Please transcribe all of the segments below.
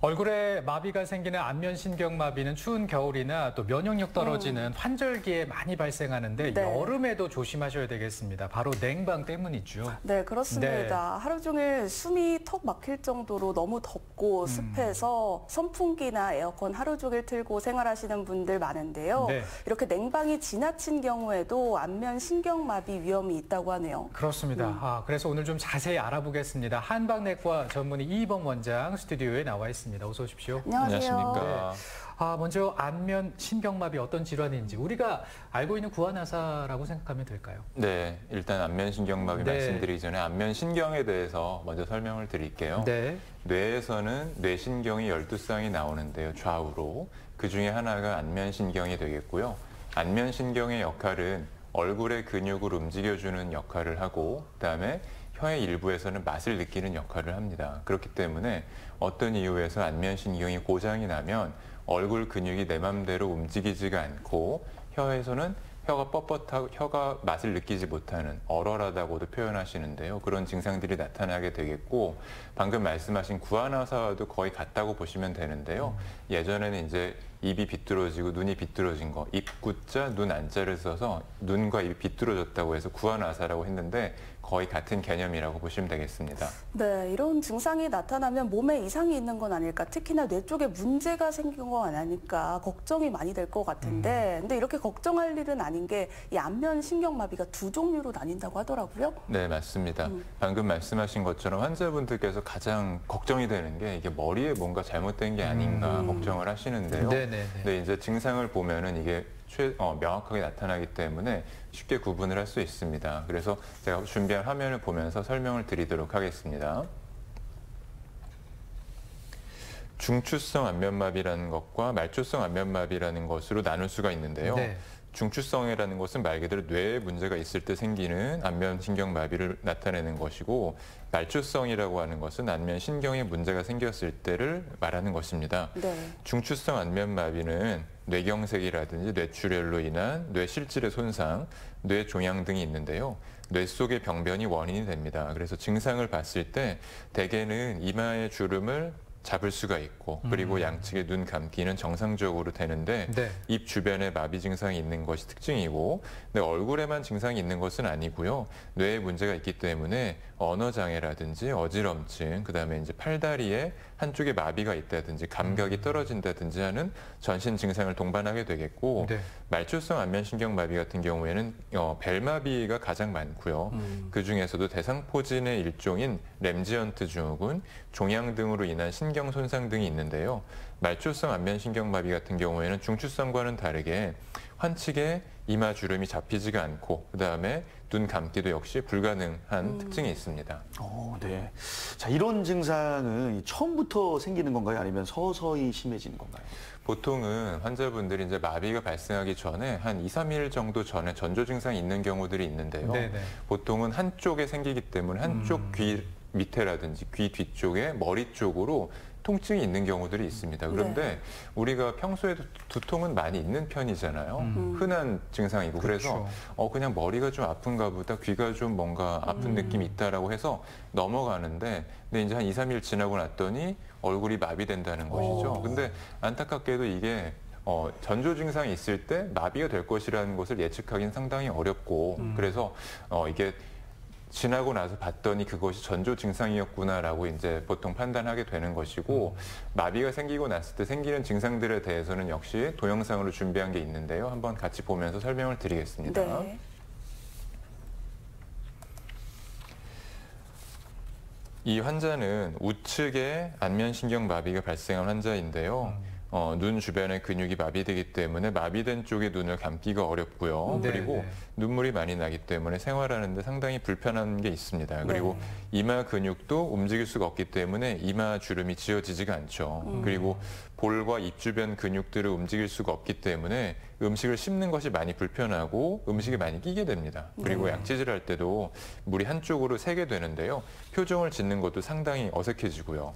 얼굴에 마비가 생기는 안면신경마비는 추운 겨울이나 또 면역력 떨어지는 환절기에 많이 발생하는데 네. 여름에도 조심하셔야 되겠습니다. 바로 냉방 때문이죠. 네, 그렇습니다. 네. 하루 종일 숨이 턱 막힐 정도로 너무 덥고 습해서 선풍기나 에어컨 하루 종일 틀고 생활하시는 분들 많은데요. 네. 이렇게 냉방이 지나친 경우에도 안면신경마비 위험이 있다고 하네요. 그렇습니다. 그래서 오늘 좀 자세히 알아보겠습니다. 한방내과 전문의 이희범 원장 스튜디오에 나와 있습니다. 어서 오십시오. 안녕하세요. 안녕하십니까. 먼저 안면신경마비 어떤 질환인지 우리가 알고 있는 구안화사라고 생각하면 될까요? 네, 일단 안면신경마비 네. 말씀드리기 전에 안면신경에 대해서 먼저 설명을 드릴게요. 네. 뇌에서는 뇌신경이 12쌍이 나오는데요, 좌우로. 그 중에 하나가 안면신경이 되겠고요. 안면신경의 역할은 얼굴의 근육을 움직여주는 역할을 하고, 그다음에 혀의 일부에서는 맛을 느끼는 역할을 합니다. 그렇기 때문에 어떤 이유에서 안면신경이 고장이 나면 얼굴 근육이 내 맘대로 움직이지가 않고 혀에서는 혀가 뻣뻣하고 혀가 맛을 느끼지 못하는 얼얼하다고도 표현하시는데요. 그런 증상들이 나타나게 되겠고 방금 말씀하신 구안화사와도 거의 같다고 보시면 되는데요. 예전에는 이제 입이 비뚤어지고 눈이 비뚤어진 거, 입구자, 눈 안자를 써서 눈과 입이 비뚤어졌다고 해서 구안화사라고 했는데 거의 같은 개념이라고 보시면 되겠습니다. 네, 이런 증상이 나타나면 몸에 이상이 있는 건 아닐까, 특히나 뇌 쪽에 문제가 생긴 건 아닐까 걱정이 많이 될 것 같은데 근데 이렇게 걱정할 일은 아닌 게 이 안면신경마비가 두 종류로 나뉜다고 하더라고요. 네, 맞습니다. 방금 말씀하신 것처럼 환자분들께서 가장 걱정이 되는 게 이게 머리에 뭔가 잘못된 게 아닌가 걱정을 하시는데요. 네네네. 네, 이제 증상을 보면은 이게 명확하게 나타나기 때문에 쉽게 구분을 할 수 있습니다. 그래서 제가 준비한 화면을 보면서 설명을 드리도록 하겠습니다. 중추성 안면마비라는 것과 말초성 안면마비라는 것으로 나눌 수가 있는데요. 네. 중추성이라는 것은 말 그대로 뇌에 문제가 있을 때 생기는 안면신경마비를 나타내는 것이고 말초성이라고 하는 것은 안면신경에 문제가 생겼을 때를 말하는 것입니다. 네. 중추성 안면마비는 뇌경색이라든지 뇌출혈로 인한 뇌실질의 손상, 뇌종양 등이 있는데요. 뇌 속의 병변이 원인이 됩니다. 그래서 증상을 봤을 때 대개는 이마의 주름을 잡을 수가 있고 그리고 양측의 눈 감기는 정상적으로 되는데 네. 입 주변에 마비 증상이 있는 것이 특징이고 근데 얼굴에만 증상이 있는 것은 아니고요. 뇌에 문제가 있기 때문에 언어 장애라든지 어지럼증 그다음에 이제 팔다리에 한쪽에 마비가 있다든지 감각이 떨어진다든지 하는 전신 증상을 동반하게 되겠고 네. 말초성 안면신경마비 같은 경우에는 벨마비가 가장 많고요. 그 중에서도 대상포진의 일종인 램지언트 증후군, 종양 등으로 인한 신경 손상 등이 있는데요. 말초성 안면신경마비 같은 경우에는 중추성과는 다르게 환측에 이마 주름이 잡히지가 않고 그다음에 눈 감기도 역시 불가능한 특징이 있습니다. 네. 자, 이런 증상은 처음부터 생기는 건가요? 아니면 서서히 심해지는 건가요? 보통은 환자분들이 이제 마비가 발생하기 전에 한 2, 3일 정도 전에 전조 증상이 있는 경우들이 있는데요. 네네. 보통은 한쪽에 생기기 때문에 한쪽 귀 밑에라든지 귀 뒤쪽에 머리 쪽으로 통증이 있는 경우들이 있습니다. 그런데 우리가 평소에도 두통은 많이 있는 편이잖아요. 흔한 증상이고 그래서 그냥 머리가 좀 아픈가 보다 귀가 좀 뭔가 아픈 느낌이 있다라고 해서 넘어가는데 근데 이제 한 2, 3일 지나고 났더니 얼굴이 마비된다는 것이죠. 근데 안타깝게도 이게 전조 증상이 있을 때 마비가 될 것이라는 것을 예측하기는 상당히 어렵고 그래서 이게 지나고 나서 봤더니 그것이 전조 증상이었구나라고 이제 보통 판단하게 되는 것이고 마비가 생기고 났을 때 생기는 증상들에 대해서는 역시 동영상으로 준비한 게 있는데요. 한번 같이 보면서 설명을 드리겠습니다. 네. 이 환자는 우측에 안면신경마비가 발생한 환자인데요. 눈 주변의 근육이 마비되기 때문에 마비된 쪽의 눈을 감기가 어렵고요. 그리고 눈물이 많이 나기 때문에 생활하는 데 상당히 불편한 게 있습니다. 그리고 이마 근육도 움직일 수가 없기 때문에 이마 주름이 지어지지가 않죠. 그리고 볼과 입 주변 근육들을 움직일 수가 없기 때문에 음식을 씹는 것이 많이 불편하고 음식이 많이 끼게 됩니다. 그리고 양치질을 할 때도 물이 한쪽으로 새게 되는데요. 표정을 짓는 것도 상당히 어색해지고요.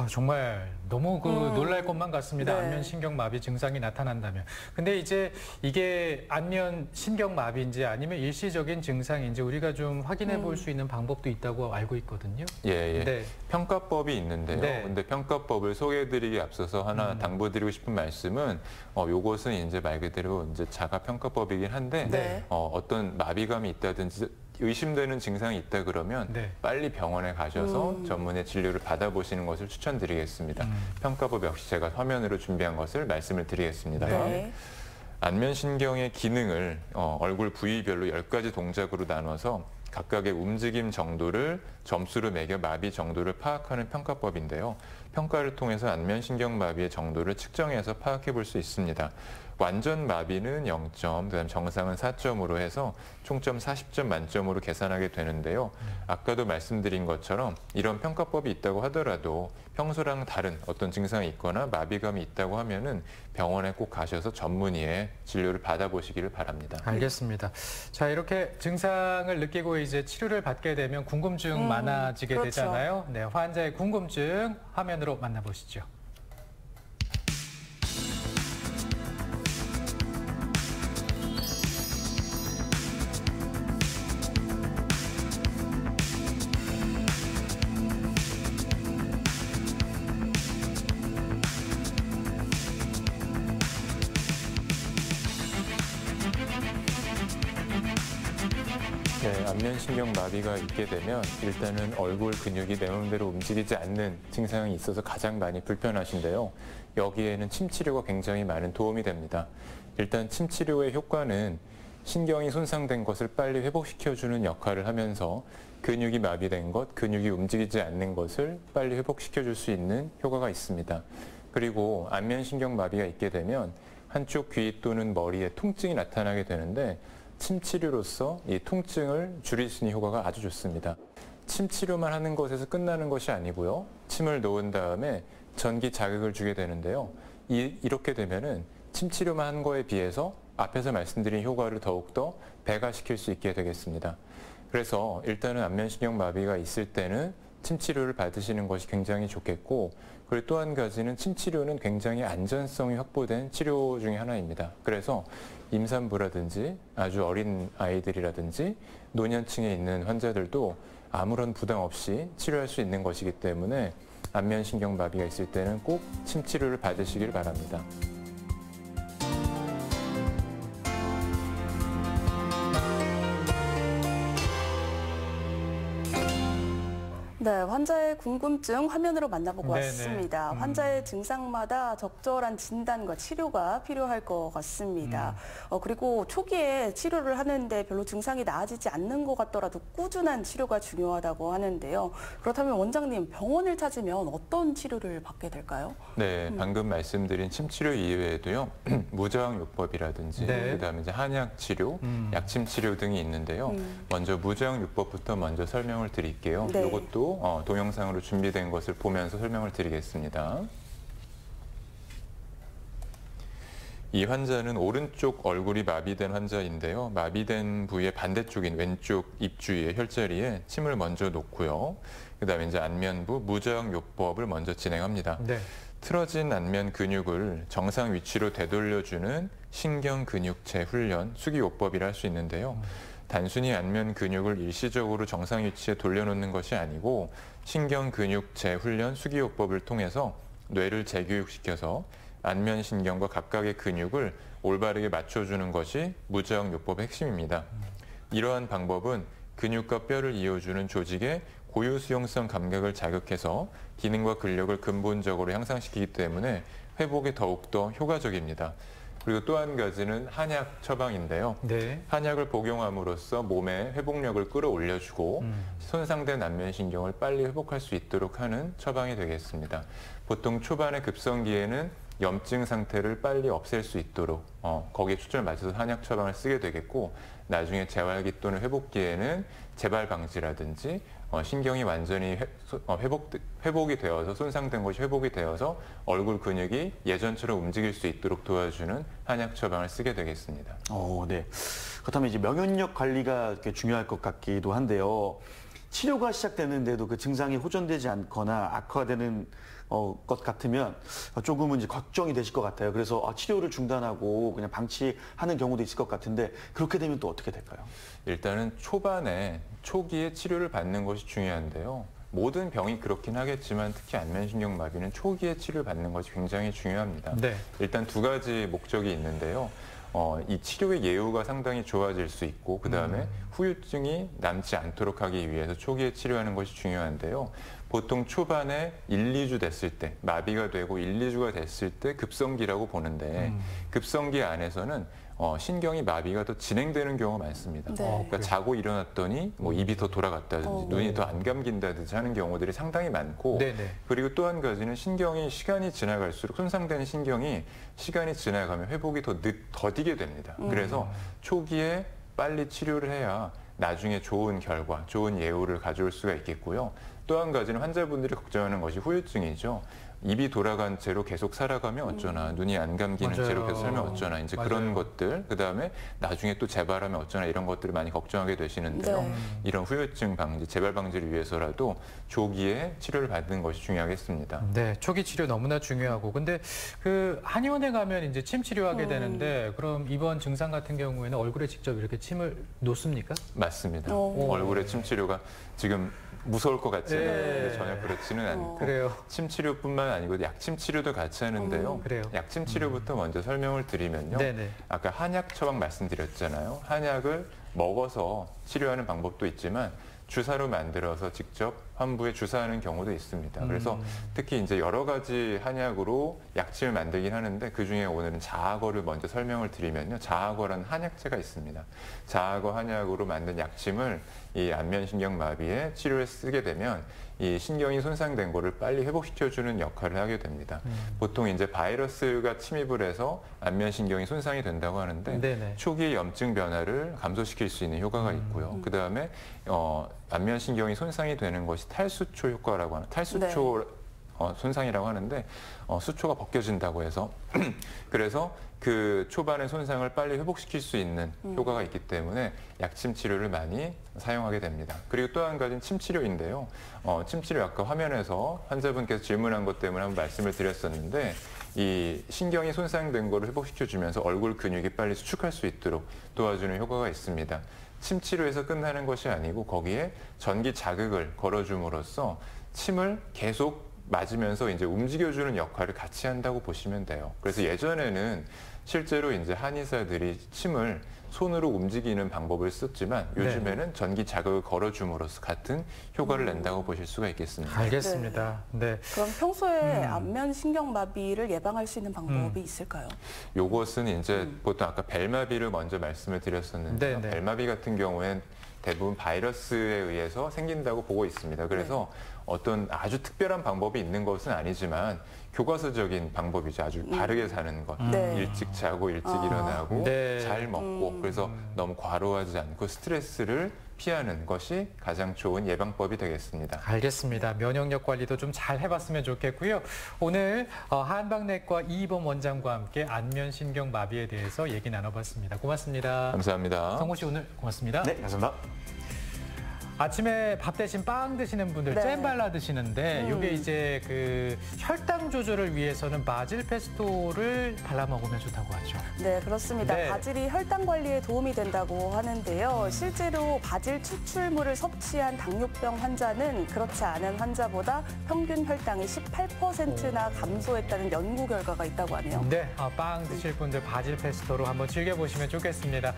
정말 너무 놀랄 것만 같습니다. 네. 안면 신경마비 증상이 나타난다면. 근데 이제 이게 안면 신경마비인지 아니면 일시적인 증상인지 우리가 좀 확인해 볼 수 있는 방법도 있다고 알고 있거든요. 예. 네. 평가법이 있는데요. 네. 근데 평가법을 소개해드리기 앞서서 하나 당부드리고 싶은 말씀은 요것은 이제 말 그대로 이제 자가 평가법이긴 한데 네. 어떤 마비감이 있다든지 의심되는 증상이 있다 그러면 네. 빨리 병원에 가셔서 전문의 진료를 받아보시는 것을 추천드리겠습니다. 평가법 역시 제가 화면으로 준비한 것을 말씀을 드리겠습니다. 네. 안면신경의 기능을 얼굴 부위별로 10가지 동작으로 나눠서 각각의 움직임 정도를 점수로 매겨 마비 정도를 파악하는 평가법인데요. 평가를 통해서 안면신경 마비의 정도를 측정해서 파악해 볼 수 있습니다. 완전 마비는 0점, 그다음 정상은 4점으로 해서 총점 40점 만점으로 계산하게 되는데요. 아까도 말씀드린 것처럼 이런 평가법이 있다고 하더라도 평소랑 다른 어떤 증상이 있거나 마비감이 있다고 하면은 병원에 꼭 가셔서 전문의의 진료를 받아보시기를 바랍니다. 알겠습니다. 자, 이렇게 증상을 느끼고 이제 치료를 받게 되면 궁금증 많아지게 그렇죠. 되잖아요. 네, 환자의 궁금증 화면으로 만나보시죠. 네, 안면신경 마비가 있게 되면 일단은 얼굴 근육이 내 맘대로 움직이지 않는 증상이 있어서 가장 많이 불편하신데요. 여기에는 침 치료가 굉장히 많은 도움이 됩니다. 일단 침 치료의 효과는 신경이 손상된 것을 빨리 회복시켜주는 역할을 하면서 근육이 마비된 것, 근육이 움직이지 않는 것을 빨리 회복시켜줄 수 있는 효과가 있습니다. 그리고 안면신경 마비가 있게 되면 한쪽 귀 또는 머리에 통증이 나타나게 되는데 침 치료로서 이 통증을 줄일 수 있는 효과가 아주 좋습니다. 침 치료만 하는 것에서 끝나는 것이 아니고요. 침을 놓은 다음에 전기 자극을 주게 되는데요. 이렇게 되면은 침 치료만 한 거에 비해서 앞에서 말씀드린 효과를 더욱더 배가시킬 수 있게 되겠습니다. 그래서 일단은 안면신경 마비가 있을 때는 침 치료를 받으시는 것이 굉장히 좋겠고, 그리고 또 한 가지는 침 치료는 굉장히 안전성이 확보된 치료 중에 하나입니다. 그래서 임산부라든지 아주 어린 아이들이라든지 노년층에 있는 환자들도 아무런 부담 없이 치료할 수 있는 것이기 때문에 안면신경 마비가 있을 때는 꼭 침 치료를 받으시길 바랍니다. 네, 환자의 궁금증 화면으로 만나보고 네네. 왔습니다. 환자의 증상마다 적절한 진단과 치료가 필요할 것 같습니다. 그리고 초기에 치료를 하는데 별로 증상이 나아지지 않는 것 같더라도 꾸준한 치료가 중요하다고 하는데요. 그렇다면 원장님, 병원을 찾으면 어떤 치료를 받게 될까요? 네, 방금 말씀드린 침 치료 이외에도요, 무저항요법이라든지 네. 그다음에 이제 한약 치료, 약침 치료 등이 있는데요. 먼저 무저항요법부터 먼저 설명을 드릴게요. 네. 이것도 동영상으로 준비된 것을 보면서 설명을 드리겠습니다. 이 환자는 오른쪽 얼굴이 마비된 환자인데요. 마비된 부위의 반대쪽인 왼쪽 입 주위의 혈자리에 침을 먼저 놓고요. 그다음에 이제 안면부 무저항요법을 먼저 진행합니다. 네. 틀어진 안면 근육을 정상 위치로 되돌려주는 신경근육체 훈련, 수기요법이라 할 수 있는데요. 단순히 안면 근육을 일시적으로 정상 위치에 돌려놓는 것이 아니고 신경근육체 훈련, 수기요법을 통해서 뇌를 재교육시켜서 안면 신경과 각각의 근육을 올바르게 맞춰주는 것이 무저항요법의 핵심입니다. 이러한 방법은 근육과 뼈를 이어주는 조직의 고유 수용성 감각을 자극해서 기능과 근력을 근본적으로 향상시키기 때문에 회복에 더욱더 효과적입니다. 그리고 또 한 가지는 한약 처방인데요. 네. 한약을 복용함으로써 몸의 회복력을 끌어올려주고 손상된 안면신경을 빨리 회복할 수 있도록 하는 처방이 되겠습니다. 보통 초반의 급성기에는 염증 상태를 빨리 없앨 수 있도록 거기에 초점을 맞춰서 한약 처방을 쓰게 되겠고, 나중에 재활기 또는 회복기에는 재발 방지라든지 신경이 완전히 회복이 되어서 손상된 것이 회복이 되어서 얼굴 근육이 예전처럼 움직일 수 있도록 도와주는 한약 처방을 쓰게 되겠습니다. 네. 그렇다면 이제 명현력 관리가 중요할 것 같기도 한데요. 치료가 시작되는데도 그 증상이 호전되지 않거나 악화되는 것 같으면 조금은 이제 걱정이 되실 것 같아요. 그래서 치료를 중단하고 그냥 방치하는 경우도 있을 것 같은데 그렇게 되면 또 어떻게 될까요? 일단은 초기에 치료를 받는 것이 중요한데요. 모든 병이 그렇긴 하겠지만 특히 안면신경마비는 초기에 치료를 받는 것이 굉장히 중요합니다. 네. 일단 두 가지 목적이 있는데요. 이 치료의 예후가 상당히 좋아질 수 있고 그다음에 후유증이 남지 않도록 하기 위해서 초기에 치료하는 것이 중요한데요. 보통 초반에 1, 2주 됐을 때 마비가 되고 1, 2주가 됐을 때 급성기라고 보는데 급성기 안에서는 신경이 마비가 더 진행되는 경우가 많습니다. 네. 그러니까 자고 일어났더니 뭐 입이 더 돌아갔다든지 눈이 더 안 감긴다든지 하는 경우들이 상당히 많고 네네. 그리고 또 한 가지는 시간이 지나갈수록 손상되는 신경이 시간이 지나가면 회복이 더 더디게 됩니다. 그래서 초기에 빨리 치료를 해야 나중에 좋은 결과, 좋은 예후를 가져올 수가 있겠고요. 또 한 가지는 환자분들이 걱정하는 것이 후유증이죠. 입이 돌아간 채로 계속 살아가면 어쩌나, 눈이 안 감기는 맞아요. 채로 계속 살면 어쩌나, 이제 맞아요. 그런 것들, 그 다음에 나중에 또 재발하면 어쩌나 이런 것들을 많이 걱정하게 되시는데요. 네. 이런 후유증 방지, 재발 방지를 위해서라도 조기에 치료를 받는 것이 중요하겠습니다. 네, 초기 치료 너무나 중요하고. 근데 그 한의원에 가면 이제 침 치료하게 되는데 그럼 이번 증상 같은 경우에는 얼굴에 직접 이렇게 침을 놓습니까? 맞습니다. 오. 얼굴에 침 치료가 지금 무서울 것 같지는 네. 않은데 전혀 그렇지는 않고 그래요. 침 치료뿐만 아니고 약침 치료도 같이 하는데요. 그래요. 약침 치료부터 먼저 설명을 드리면요. 네네. 아까 한약 처방 말씀드렸잖아요. 한약을 먹어서 치료하는 방법도 있지만 주사로 만들어서 직접 환부에 주사하는 경우도 있습니다. 그래서 특히 이제 여러 가지 한약으로 약침을 만들긴 하는데 그중에 오늘은 자악어를 먼저 설명을 드리면요. 자악어라는 한약재가 있습니다. 자악어 한약으로 만든 약침을 이 안면신경마비에 치료에 쓰게 되면 이 신경이 손상된 거를 빨리 회복시켜주는 역할을 하게 됩니다. 보통 이제 바이러스가 침입을 해서 안면신경이 손상이 된다고 하는데 네네. 초기 염증 변화를 감소시킬 수 있는 효과가 있고요. 그 다음에 안면신경이 손상이 되는 것이 탈수초 효과라고 하는 탈수초 손상이라고 하는데 수초가 벗겨진다고 해서 그래서 그 초반의 손상을 빨리 회복시킬 수 있는 효과가 있기 때문에 약침 치료를 많이 사용하게 됩니다. 그리고 또 한 가지는 침 치료인데요. 침 치료 아까 화면에서 환자분께서 질문한 것 때문에 한번 말씀을 드렸었는데 이 신경이 손상된 거를 회복시켜주면서 얼굴 근육이 빨리 수축할 수 있도록 도와주는 효과가 있습니다. 침 치료에서 끝나는 것이 아니고 거기에 전기 자극을 걸어줌으로써 침을 계속 맞으면서 이제 움직여주는 역할을 같이 한다고 보시면 돼요. 그래서 예전에는 실제로 이제 한의사들이 침을 손으로 움직이는 방법을 썼지만 요즘에는 전기 자극을 걸어줌으로써 같은 효과를 낸다고 보실 수가 있겠습니다. 알겠습니다. 네. 그럼 평소에 안면 신경마비를 예방할 수 있는 방법이 있을까요? 요것은 이제 보통 아까 벨마비를 먼저 말씀을 드렸었는데요. 네네. 벨마비 같은 경우엔 대부분 바이러스에 의해서 생긴다고 보고 있습니다. 그래서 어떤 아주 특별한 방법이 있는 것은 아니지만 교과서적인 방법이죠. 아주 바르게 사는 것. 네. 일찍 자고 일찍 일어나고 네. 잘 먹고 그래서 너무 과로하지 않고 스트레스를 피하는 것이 가장 좋은 예방법이 되겠습니다. 알겠습니다. 면역력 관리도 좀 잘 해봤으면 좋겠고요. 오늘 한방내과 이희범 원장과 함께 안면신경마비에 대해서 얘기 나눠봤습니다. 고맙습니다. 감사합니다. 성호 씨 오늘 고맙습니다. 네, 감사합니다. 아침에 밥 대신 빵 드시는 분들 네. 잼 발라 드시는데 이게 이제 그 혈당 조절을 위해서는 바질 페스토를 발라 먹으면 좋다고 하죠. 네, 그렇습니다. 네. 바질이 혈당 관리에 도움이 된다고 하는데요. 실제로 바질 추출물을 섭취한 당뇨병 환자는 그렇지 않은 환자보다 평균 혈당이 18%나 감소했다는 연구 결과가 있다고 하네요. 네, 빵 드실 분들 바질 페스토로 한번 즐겨보시면 좋겠습니다.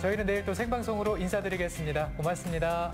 저희는 내일 또 생방송으로 인사드리겠습니다. 고맙습니다.